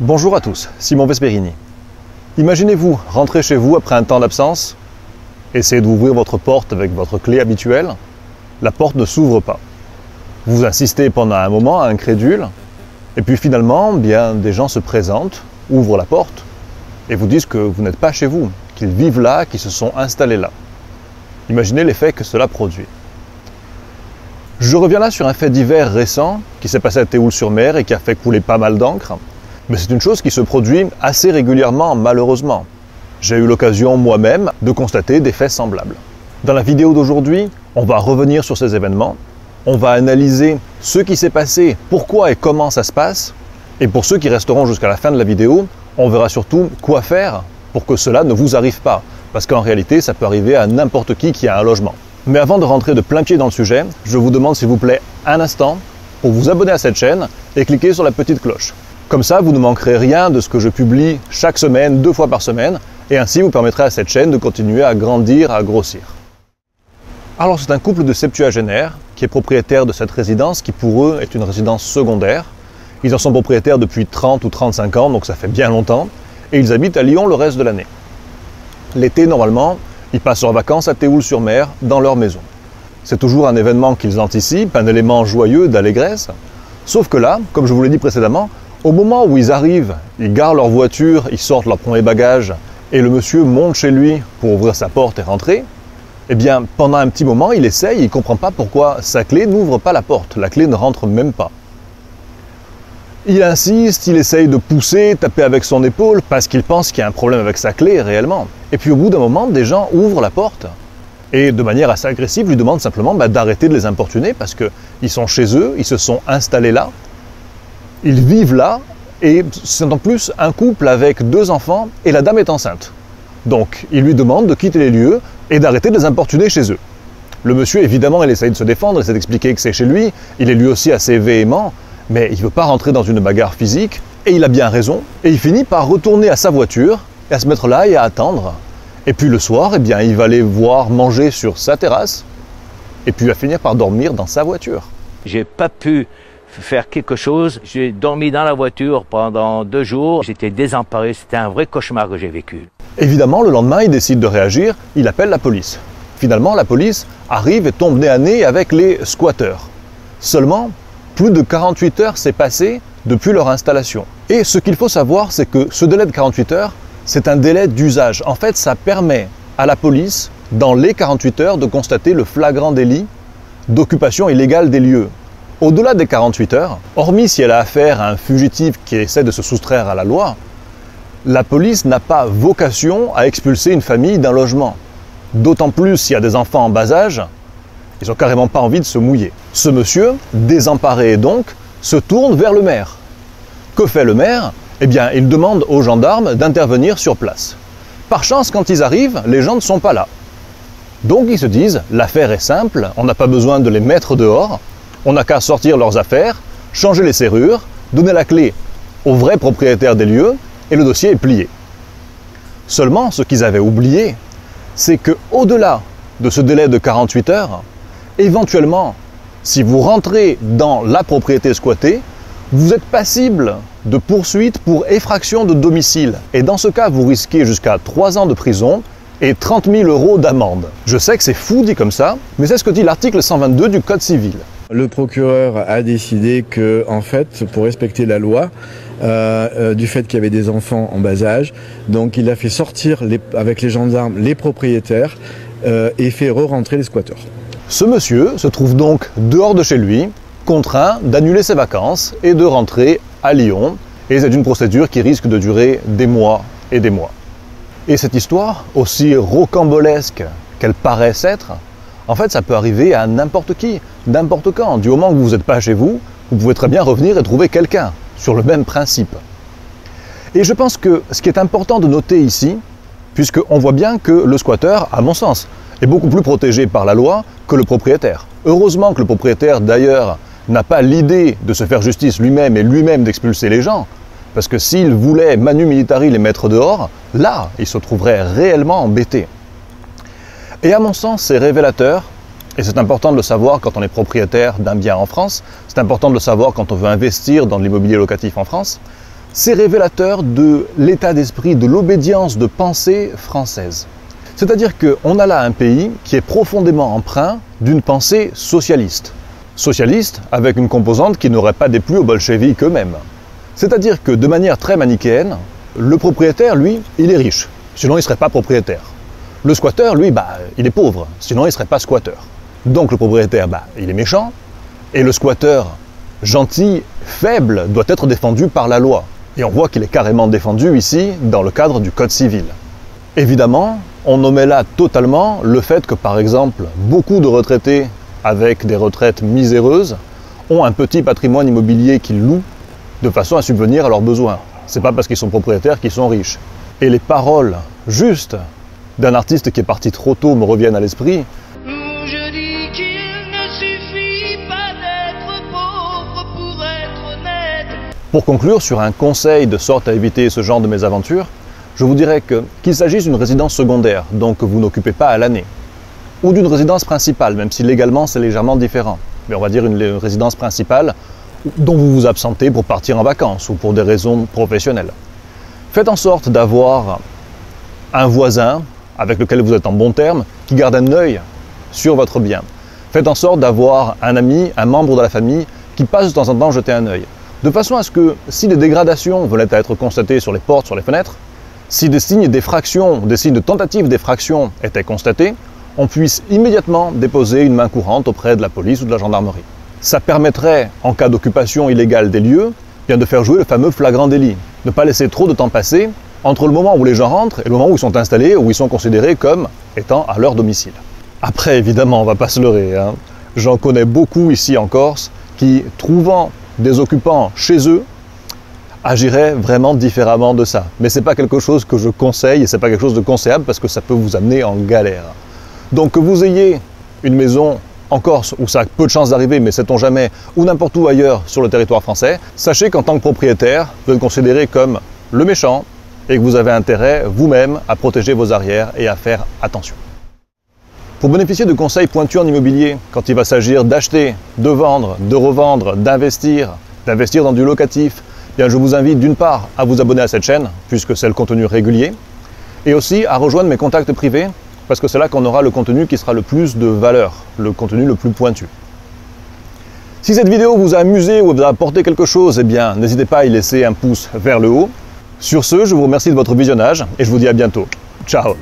Bonjour à tous, Simon Vesperini. Imaginez-vous rentrer chez vous après un temps d'absence, essayez d'ouvrir votre porte avec votre clé habituelle, la porte ne s'ouvre pas. Vous insistez pendant un moment, incrédule, et puis finalement, des gens se présentent, ouvrent la porte, et vous disent que vous n'êtes pas chez vous, qu'ils vivent là, qu'ils se sont installés là. Imaginez l'effet que cela produit. Je reviens là sur un fait divers récent qui s'est passé à Théoul-sur-Mer et qui a fait couler pas mal d'encre. Mais c'est une chose qui se produit assez régulièrement, malheureusement. J'ai eu l'occasion moi-même de constater des faits semblables. Dans la vidéo d'aujourd'hui, on va revenir sur ces événements, on va analyser ce qui s'est passé, pourquoi et comment ça se passe, et pour ceux qui resteront jusqu'à la fin de la vidéo, on verra surtout quoi faire pour que cela ne vous arrive pas, parce qu'en réalité, ça peut arriver à n'importe qui a un logement. Mais avant de rentrer de plein pied dans le sujet, je vous demande s'il vous plaît un instant pour vous abonner à cette chaîne et cliquer sur la petite cloche. Comme ça, vous ne manquerez rien de ce que je publie chaque semaine, 2 fois par semaine, et ainsi vous permettrez à cette chaîne de continuer à grandir, à grossir. Alors c'est un couple de septuagénaires qui est propriétaire de cette résidence qui pour eux est une résidence secondaire. Ils en sont propriétaires depuis 30 ou 35 ans, donc ça fait bien longtemps, et ils habitent à Lyon le reste de l'année. L'été, normalement, ils passent leurs vacances à Théoul-sur-Mer, dans leur maison. C'est toujours un événement qu'ils anticipent, un élément joyeux d'allégresse, sauf que là, comme je vous l'ai dit précédemment, au moment où ils arrivent, ils garent leur voiture, ils sortent leurs premiers bagages et le monsieur monte chez lui pour ouvrir sa porte et rentrer, eh bien pendant un petit moment il essaye, il ne comprend pas pourquoi sa clé n'ouvre pas la porte, la clé ne rentre même pas. Il insiste, il essaye de pousser, taper avec son épaule parce qu'il pense qu'il y a un problème avec sa clé réellement. Et puis au bout d'un moment, des gens ouvrent la porte et de manière assez agressive lui demandent simplement d'arrêter de les importuner parce qu'ils sont chez eux, ils se sont installés là. Ils vivent là et c'est en plus un couple avec 2 enfants et la dame est enceinte. Donc il lui demande de quitter les lieux et d'arrêter de les importuner chez eux. Le monsieur évidemment il essaye de se défendre, il essaie d'expliquer que c'est chez lui, il est lui aussi assez véhément, mais il ne veut pas rentrer dans une bagarre physique et il a bien raison. Et il finit par retourner à sa voiture et à se mettre là et à attendre. Et puis le soir, il va aller voir manger sur sa terrasse et puis il va finir par dormir dans sa voiture. J'ai pas pu faire quelque chose. J'ai dormi dans la voiture pendant 2 jours. J'étais désemparé. C'était un vrai cauchemar que j'ai vécu. Évidemment, le lendemain, il décide de réagir. Il appelle la police. Finalement, la police arrive et tombe nez à nez avec les squatteurs. Seulement, plus de 48 heures s'est passé depuis leur installation. Et ce qu'il faut savoir, c'est que ce délai de 48 heures, c'est un délai d'usage. En fait, ça permet à la police, dans les 48 heures, de constater le flagrant délit d'occupation illégale des lieux. Au-delà des 48 heures, hormis si elle a affaire à un fugitif qui essaie de se soustraire à la loi, la police n'a pas vocation à expulser une famille d'un logement. D'autant plus s'il y a des enfants en bas âge, ils n'ont carrément pas envie de se mouiller. Ce monsieur, désemparé donc, se tourne vers le maire. Que fait le maire ? Il demande aux gendarmes d'intervenir sur place. Par chance, quand ils arrivent, les gens ne sont pas là. Donc ils se disent, l'affaire est simple, on n'a pas besoin de les mettre dehors, on n'a qu'à sortir leurs affaires, changer les serrures, donner la clé au vrai propriétaire des lieux et le dossier est plié. Seulement, ce qu'ils avaient oublié, c'est qu'au-delà de ce délai de 48 heures, éventuellement, si vous rentrez dans la propriété squattée, vous êtes passible de poursuite pour effraction de domicile. Et dans ce cas, vous risquez jusqu'à 3 ans de prison et 30 000 € d'amende. Je sais que c'est fou dit comme ça, mais c'est ce que dit l'article 122 du Code civil. Le procureur a décidé que, en fait, pour respecter la loi, du fait qu'il y avait des enfants en bas âge, donc il a fait sortir avec les gendarmes les propriétaires et fait re-rentrer les squatteurs. Ce monsieur se trouve donc dehors de chez lui, contraint d'annuler ses vacances et de rentrer à Lyon. Et c'est une procédure qui risque de durer des mois et des mois. Et cette histoire, aussi rocambolesque qu'elle paraisse être, en fait, ça peut arriver à n'importe qui, n'importe quand. Du moment que vous n'êtes pas chez vous, vous pouvez très bien revenir et trouver quelqu'un, sur le même principe. Et je pense que ce qui est important de noter ici, puisqu'on voit bien que le squatteur, à mon sens, est beaucoup plus protégé par la loi que le propriétaire. Heureusement que le propriétaire, d'ailleurs, n'a pas l'idée de se faire justice lui-même et lui-même d'expulser les gens, parce que s'il voulait manu militari les mettre dehors, là, il se trouverait réellement embêté. Et à mon sens, c'est révélateur, et c'est important de le savoir quand on est propriétaire d'un bien en France, c'est important de le savoir quand on veut investir dans de l'immobilier locatif en France, C'est révélateur de l'état d'esprit, de l'obédience de pensée française. C'est-à-dire qu'on a là un pays qui est profondément empreint d'une pensée socialiste. Socialiste avec une composante qui n'aurait pas déplu aux bolcheviks eux-mêmes. C'est-à-dire que de manière très manichéenne, le propriétaire, lui, il est riche, sinon il ne serait pas propriétaire. Le squatteur, lui, il est pauvre, sinon il ne serait pas squatteur. Donc le propriétaire, il est méchant, et le squatteur, gentil, faible, doit être défendu par la loi. Et on voit qu'il est carrément défendu ici, dans le cadre du Code civil. Évidemment, on omet là totalement le fait que, par exemple, beaucoup de retraités avec des retraites miséreuses ont un petit patrimoine immobilier qu'ils louent de façon à subvenir à leurs besoins. C'est pas parce qu'ils sont propriétaires qu'ils sont riches. Et les paroles justes d'un artiste qui est parti trop tôt me reviennent à l'esprit. Je dis qu'il ne suffit pas d'être pauvre pour être honnête. Pour conclure sur un conseil de sorte à éviter ce genre de mésaventures, je vous dirais qu'il s'agisse d'une résidence secondaire, donc que vous n'occupez pas à l'année, ou d'une résidence principale, même si légalement c'est légèrement différent. Mais on va dire une résidence principale dont vous vous absentez pour partir en vacances ou pour des raisons professionnelles. Faites en sorte d'avoir un voisin avec lequel vous êtes en bon terme, qui garde un œil sur votre bien. Faites en sorte d'avoir un ami, un membre de la famille, qui passe de temps en temps jeter un œil. De façon à ce que, si des dégradations venaient à être constatées sur les portes, sur les fenêtres, si des signes d'effraction, des signes de tentative d'effraction étaient constatés, on puisse immédiatement déposer une main courante auprès de la police ou de la gendarmerie. Ça permettrait, en cas d'occupation illégale des lieux, bien de faire jouer le fameux flagrant délit. Ne pas laisser trop de temps passer entre le moment où les gens rentrent et le moment où ils sont installés, où ils sont considérés comme étant à leur domicile. Après, évidemment, on ne va pas se leurrer, hein. J'en connais beaucoup ici en Corse qui, trouvant des occupants chez eux, agiraient vraiment différemment de ça. Mais ce n'est pas quelque chose que je conseille et ce n'est pas quelque chose de conseillable parce que ça peut vous amener en galère. Donc que vous ayez une maison en Corse où ça a peu de chances d'arriver, mais sait-on jamais, ou n'importe où ailleurs sur le territoire français, sachez qu'en tant que propriétaire, vous êtes considéré comme le méchant et que vous avez intérêt vous-même à protéger vos arrières et à faire attention. Pour bénéficier de conseils pointus en immobilier, quand il va s'agir d'acheter, de vendre, de revendre, d'investir dans du locatif, bien je vous invite d'une part à vous abonner à cette chaîne, puisque c'est le contenu régulier, et aussi à rejoindre mes contacts privés, parce que c'est là qu'on aura le contenu qui sera le plus de valeur, le contenu le plus pointu. Si cette vidéo vous a amusé ou vous a apporté quelque chose, eh bien n'hésitez pas à y laisser un pouce vers le haut. Sur ce, je vous remercie de votre visionnage et je vous dis à bientôt. Ciao!